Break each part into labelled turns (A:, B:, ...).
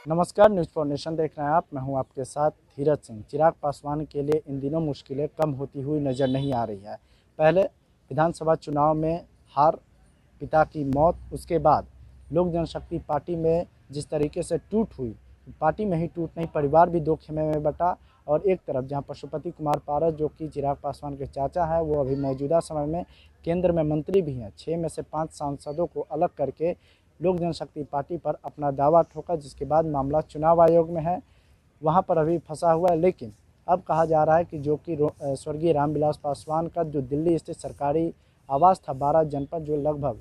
A: नमस्कार, news for nation देख रहे हैं आप। मैं हूं आपके साथ धीरज सिंह। चिराग पासवान के लिए इन दिनों मुश्किलें कम होती हुई नज़र नहीं आ रही है। पहले विधानसभा चुनाव में हार, पिता की मौत, उसके बाद लोक जनशक्ति पार्टी में जिस तरीके से टूट हुई, पार्टी में ही टूट नहीं, परिवार भी दो खेमे में बटा। और एक तरफ जहां पशुपति कुमार पारस, जो कि चिराग पासवान के चाचा हैं, वो अभी मौजूदा समय में केंद्र में मंत्री भी हैं। 6 में से 5 सांसदों को अलग करके लोक जनशक्ति पार्टी पर अपना दावा ठोका, जिसके बाद मामला चुनाव आयोग में है, वहां पर अभी फंसा हुआ है। लेकिन अब कहा जा रहा है कि जो कि स्वर्गीय रामविलास पासवान का जो दिल्ली स्थित सरकारी आवास था 12 जनपद, जो लगभग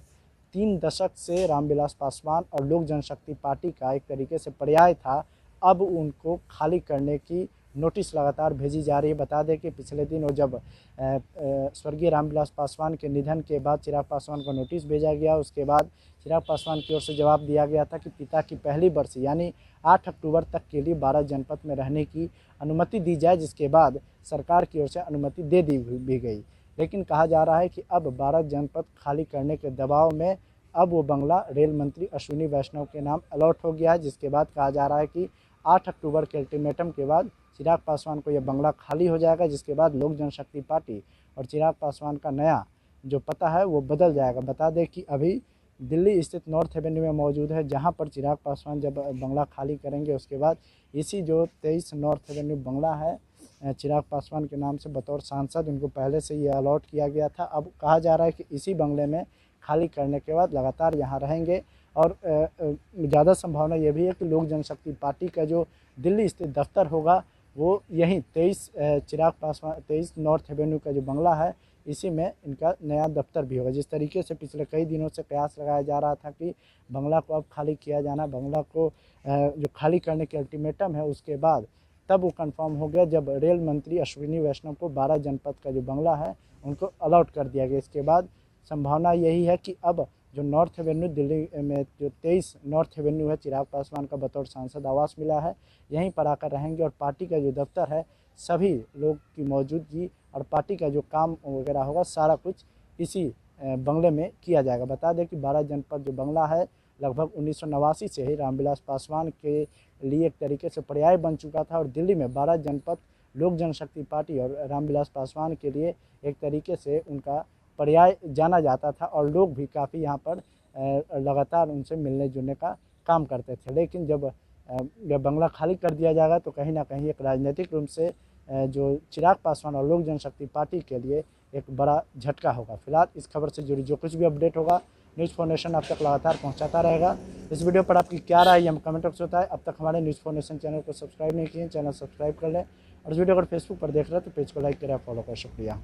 A: 3 दशक से रामविलास पासवान और लोक जनशक्ति पार्टी का एक तरीके से पर्याय था, अब उनको खाली करने की नोटिस लगातार भेजी जा रही है। बता दें कि पिछले दिन वो जब स्वर्गीय रामविलास पासवान के निधन के बाद चिराग पासवान को नोटिस भेजा गया, उसके बाद चिराग पासवान की ओर से जवाब दिया गया था कि पिता की पहली बरसी यानी 8 अक्टूबर तक के लिए 12 जनपद में रहने की अनुमति दी जाए, जिसके बाद सरकार की ओर से अनुमति दे दी भी गई। लेकिन कहा जा रहा है कि अब 12 जनपद खाली करने के दबाव में अब वो बंगला रेल मंत्री अश्विनी वैष्णव के नाम अलॉट हो गया है, जिसके बाद कहा जा रहा है कि 8 अक्टूबर के अल्टीमेटम के बाद चिराग पासवान को यह बंगला खाली हो जाएगा, जिसके बाद लोक जनशक्ति पार्टी और चिराग पासवान का नया जो पता है वो बदल जाएगा। बता दें कि अभी दिल्ली स्थित नॉर्थ एवेन्यू में मौजूद है, जहां पर चिराग पासवान जब बंगला खाली करेंगे, उसके बाद इसी जो 23 नॉर्थ एवेन्यू बंगला है चिराग पासवान के नाम से बतौर सांसद उनको पहले से ये अलॉट किया गया था। अब कहा जा रहा है कि इसी बंगले में खाली करने के बाद लगातार यहाँ रहेंगे। और ज़्यादा संभावना ये भी है कि लोक जनशक्ति पार्टी का जो दिल्ली स्थित दफ्तर होगा वो यहीं 23 नॉर्थ एवेन्यू का जो बंगला है, इसी में इनका नया दफ्तर भी होगा। जिस तरीके से पिछले कई दिनों से कयास लगाया जा रहा था कि बंगला को अब खाली किया जाना, बंगला को जो खाली करने के अल्टीमेटम है, उसके बाद तब वो कंफर्म हो गया जब रेल मंत्री अश्विनी वैष्णव को 12 जनपद का जो बंगला है उनको अलॉट कर दिया गया। इसके बाद संभावना यही है कि अब जो नॉर्थ एवेन्यू दिल्ली में जो 23 नॉर्थ एवेन्यू है, चिराग पासवान का बतौर सांसद आवास मिला है, यहीं पर आकर रहेंगे। और पार्टी का जो दफ्तर है, सभी लोग की मौजूदगी और पार्टी का जो काम वगैरह होगा, सारा कुछ इसी बंगले में किया जाएगा। बता दें कि 12 जनपद जो बंगला है लगभग 1989 से ही रामविलास पासवान के लिए एक तरीके से पर्याय बन चुका था। और दिल्ली में 12 जनपद लोक जनशक्ति पार्टी और रामविलास पासवान के लिए एक तरीके से उनका पर्याय जाना जाता था, और लोग भी काफ़ी यहाँ पर लगातार उनसे मिलने जुलने का काम करते थे। लेकिन जब बंगला खाली कर दिया जाएगा तो कहीं ना कहीं एक राजनीतिक रूप से जो चिराग पासवान और लोक जनशक्ति पार्टी के लिए एक बड़ा झटका होगा। फिलहाल इस खबर से जुड़ी जो कुछ भी अपडेट होगा, न्यूज़ फॉर नेशन आप तक लगातार पहुंचाता रहेगा। इस वीडियो पर आपकी क्या राय है, हम कमेंट बॉक्स में बताएं। अब तक हमारे न्यूज़ फॉर नेशन चैनल को सब्सक्राइब नहीं किए, चैनल सब्सक्राइब कर लें। और इस वीडियो अगर फेसबुक पर देख रहे हैं तो पेज को लाइक करें, फॉलो करें। शुक्रिया।